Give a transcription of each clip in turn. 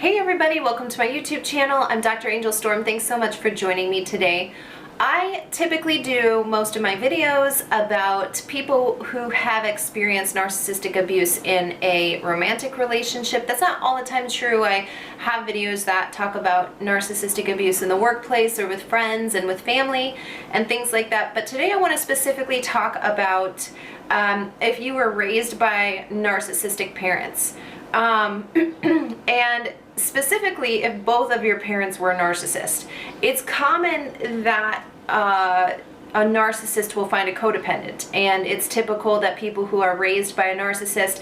Hey everybody, welcome to my YouTube channel. I'm Dr. Angel Storm. Thanks so much for joining me today. I typically do most of my videos about people who have experienced narcissistic abuse in a romantic relationship. That's not all the time true. I have videos that talk about narcissistic abuse in the workplace or with friends and with family and things like that. But today I want to specifically talk about if you were raised by narcissistic parents. And specifically if both of your parents were a narcissist. It's common that a narcissist will find a codependent, and it's typical that people who are raised by a narcissist,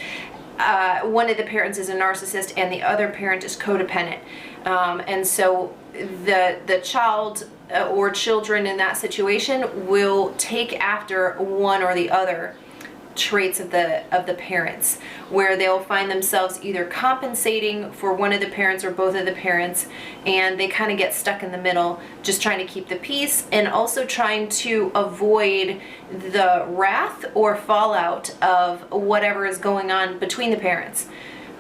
one of the parents is a narcissist and the other parent is codependent. And so the child or children in that situation will take after one or the other traits of the parents, where they'll find themselves either compensating for one of the parents or both of the parents, and they kind of get stuck in the middle, just trying to keep the peace and also trying to avoid the wrath or fallout of whatever is going on between the parents.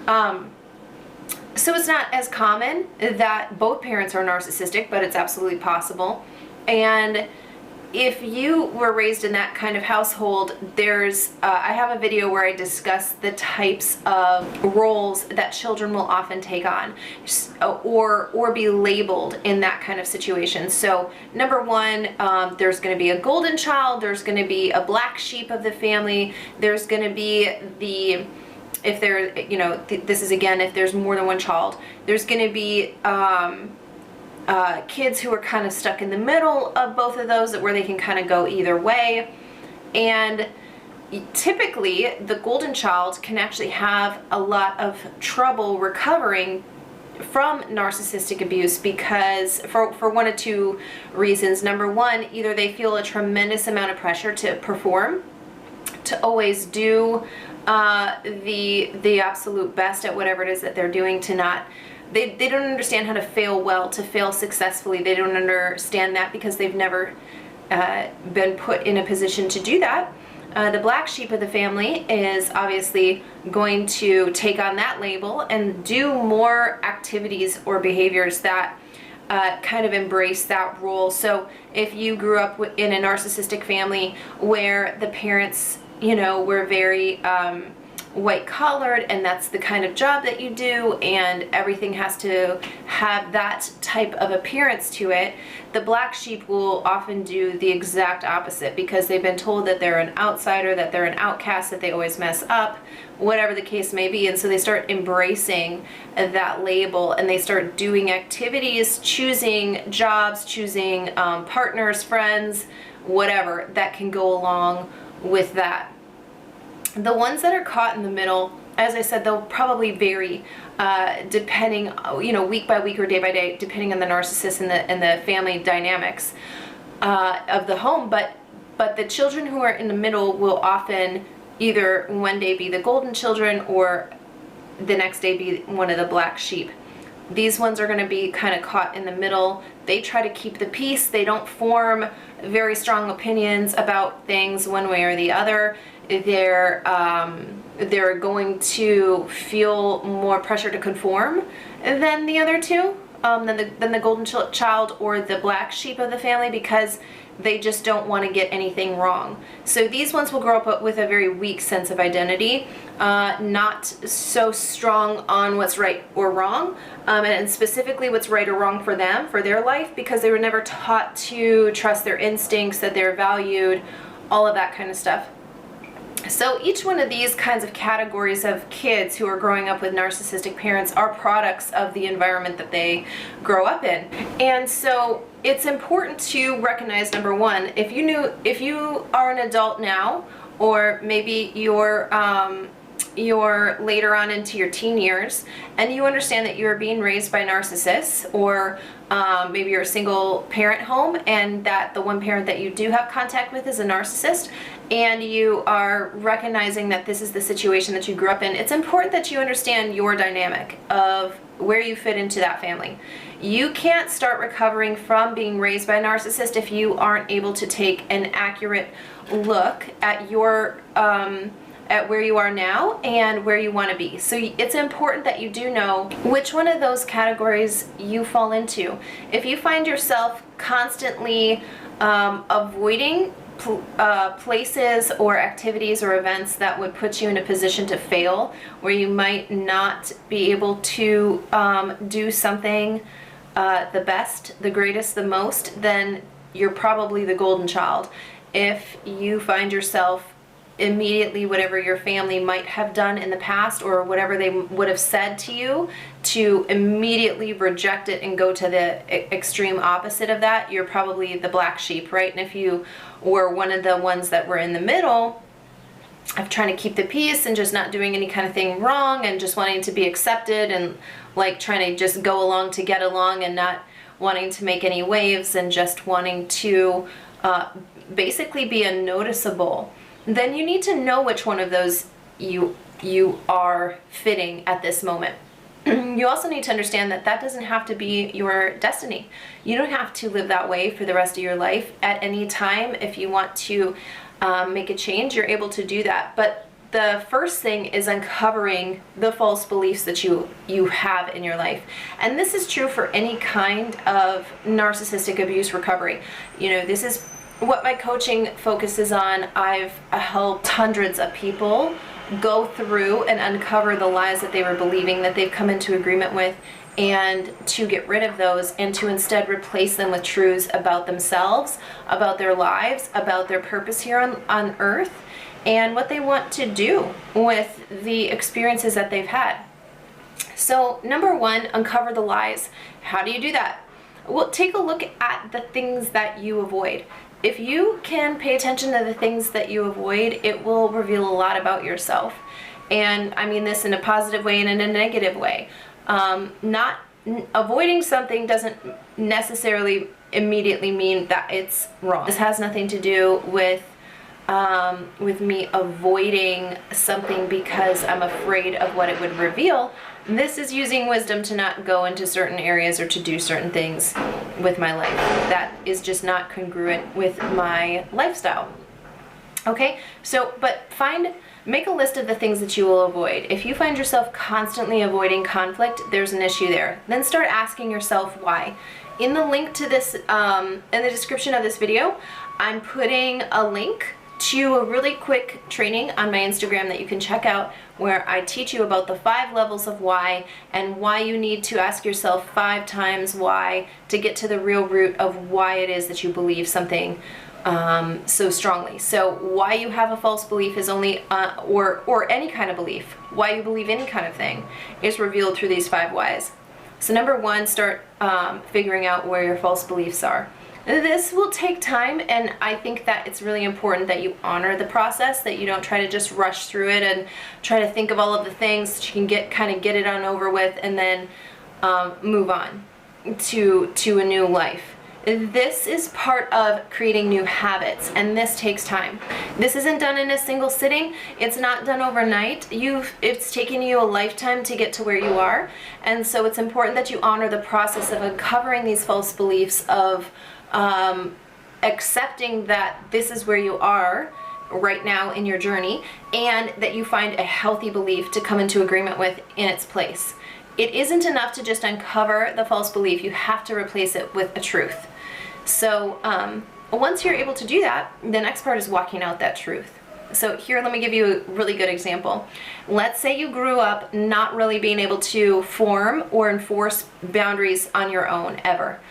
So it's not as common that both parents are narcissistic, but it's absolutely possible. And if you were raised in that kind of household, there's I have a video where I discuss the types of roles that children will often take on or be labeled in that kind of situation. So number one, there's going to be a golden child, there's going to be a black sheep of the family, there's going to be the, if there, you know, this is again if there's more than one child, there's going to be kids who are kind of stuck in the middle of both of those, where they can kind of go either way. And typically the golden child can actually have a lot of trouble recovering from narcissistic abuse because for one of two reasons. Number one, either they feel a tremendous amount of pressure to perform, to always do the absolute best at whatever it is that they're doing, to not They don't understand how to fail well, to fail successfully. They don't understand that because they've never been put in a position to do that. The black sheep of the family is obviously going to take on that label and do more activities or behaviors that kind of embrace that role. So if you grew up in a narcissistic family where the parents, you know, were very white collared, and that's the kind of job that you do, and everything has to have that type of appearance to it, the black sheep will often do the exact opposite because they've been told that they're an outsider, that they're an outcast, that they always mess up, whatever the case may be. And so they start embracing that label, and they start doing activities, choosing jobs, choosing partners, friends, whatever that can go along with that. The ones that are caught in the middle, as I said, they'll probably vary depending, you know, week by week or day by day, depending on the narcissist and the family dynamics of the home. But the children who are in the middle will often either one day be the golden children or the next day be one of the black sheep. These ones are going to be kind of caught in the middle. They try to keep the peace. They don't form very strong opinions about things one way or the other. They're going to feel more pressure to conform than the other two, than the golden child or the black sheep of the family, because they just don't want to get anything wrong. So these ones will grow up with a very weak sense of identity, not so strong on what's right or wrong, and specifically what's right or wrong for them, for their life, because they were never taught to trust their instincts, that they're valued, all of that kind of stuff. So each one of these kinds of categories of kids who are growing up with narcissistic parents are products of the environment that they grow up in. And so it's important to recognize, number one, if you are an adult now, or maybe you're later on into your teen years, and you understand that you're being raised by narcissists, or maybe you're a single parent home and that the one parent that you do have contact with is a narcissist, and you are recognizing that this is the situation that you grew up in, it's important that you understand your dynamic of where you fit into that family. You can't start recovering from being raised by a narcissist if you aren't able to take an accurate look at your at where you are now and where you want to be. So it's important that you do know which one of those categories you fall into. If you find yourself constantly avoiding places or activities or events that would put you in a position to fail, where you might not be able to do something the best, the greatest, the most, then you're probably the golden child. If you find yourself immediately, whatever your family might have done in the past or whatever they would have said to you, to immediately reject it and go to the extreme opposite of that, you're probably the black sheep, right? And if you were one of the ones that were in the middle of trying to keep the peace and just not doing any kind of thing wrong and just wanting to be accepted and like trying to just go along to get along and not wanting to make any waves and just wanting to basically be unnoticeable, then you need to know which one of those you are fitting at this moment. You also need to understand that that doesn't have to be your destiny. You don't have to live that way for the rest of your life. At any time, if you want to make a change, you're able to do that. But the first thing is uncovering the false beliefs that you have in your life. And this is true for any kind of narcissistic abuse recovery. You know, this is what my coaching focuses on. I've helped hundreds of people go through and uncover the lies that they were believing, that they've come into agreement with, and to get rid of those and to instead replace them with truths about themselves, about their lives, about their purpose here on earth, and what they want to do with the experiences that they've had. So number one, uncover the lies. How do you do that? Well, take a look at the things that you avoid. If you can pay attention to the things that you avoid, it will reveal a lot about yourself. And I mean this in a positive way and in a negative way. Avoiding something doesn't necessarily immediately mean that it's wrong. This has nothing to do with me avoiding something because I'm afraid of what it would reveal. This is using wisdom to not go into certain areas or to do certain things with my life. That is just not congruent with my lifestyle. Okay, so make a list of the things that you will avoid. If you find yourself constantly avoiding conflict, there's an issue there. Then start asking yourself why. In the link to this, in the description of this video, I'm putting a link to a really quick training on my Instagram that you can check out, where I teach you about the 5 levels of why and why you need to ask yourself 5 times why to get to the real root of why it is that you believe something so strongly. So why you have a false belief is only, or any kind of belief, why you believe any kind of thing is revealed through these 5 whys. So number 1, start figuring out where your false beliefs are. This will take time, and I think that it's really important that you honor the process, that you don't try to just rush through it and try to think of all of the things that you can kind of get it on over with and then move on to a new life. This is part of creating new habits, and this takes time. This isn't done in a single sitting. It's not done overnight. It's taken you a lifetime to get to where you are, and so it's important that you honor the process of uncovering these false beliefs, of accepting that this is where you are right now in your journey, and that you find a healthy belief to come into agreement with in its place. It isn't enough to just uncover the false belief. You have to replace it with a truth. So once you're able to do that, the next part is walking out that truth. So here, let me give you a really good example. Let's say you grew up not really being able to form or enforce boundaries on your own ever.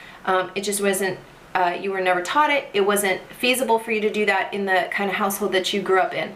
It just wasn't, you were never taught it. It wasn't feasible for you to do that in the kind of household that you grew up in.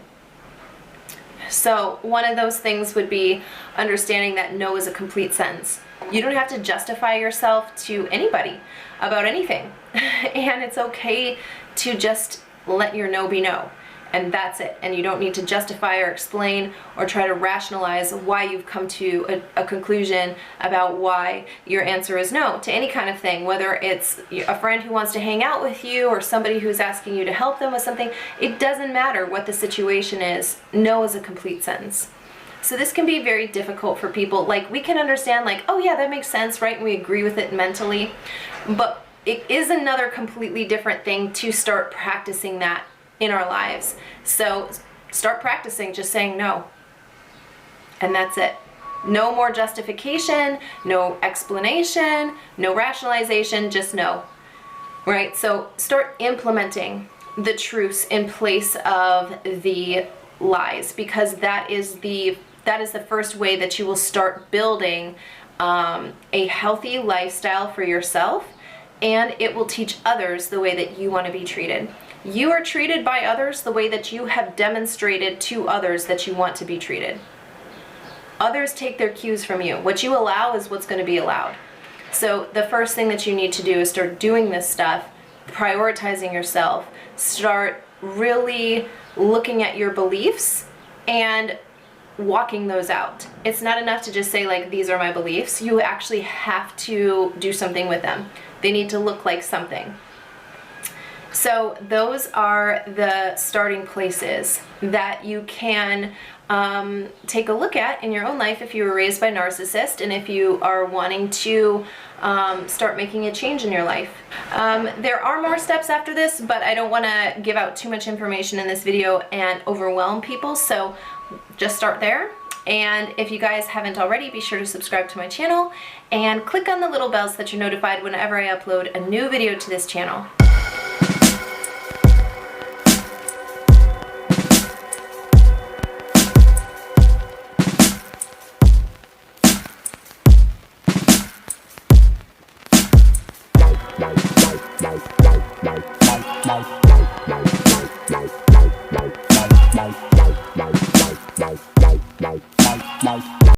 So one of those things would be understanding that no is a complete sentence. You don't have to justify yourself to anybody about anything. And it's okay to just let your no be no. And that's it. And you don't need to justify or explain or try to rationalize why you've come to a conclusion about why your answer is no to any kind of thing, whether it's a friend who wants to hang out with you or somebody who's asking you to help them with something. It doesn't matter what the situation is. No is a complete sentence. So this can be very difficult for people. Like, we can understand, like, oh yeah, that makes sense, right? And we agree with it mentally. But it is another completely different thing to start practicing that in our lives. So start practicing just saying no. And that's it. No more justification, no explanation, no rationalization, just no. Right? So start implementing the truths in place of the lies, because that is the first way that you will start building a healthy lifestyle for yourself, and it will teach others the way that you want to be treated. You are treated by others the way that you have demonstrated to others that you want to be treated. Others take their cues from you. What you allow is what's going to be allowed. So the first thing that you need to do is start doing this stuff, prioritizing yourself, start really looking at your beliefs and walking those out. It's not enough to just say, like, these are my beliefs. You actually have to do something with them. They need to look like something. So those are the starting places that you can take a look at in your own life if you were raised by a narcissist, and if you are wanting to start making a change in your life. There are more steps after this, but I don't want to give out too much information in this video and overwhelm people, so just start there. And if you guys haven't already, be sure to subscribe to my channel and click on the little bells so that you're notified whenever I upload a new video to this channel. Bye.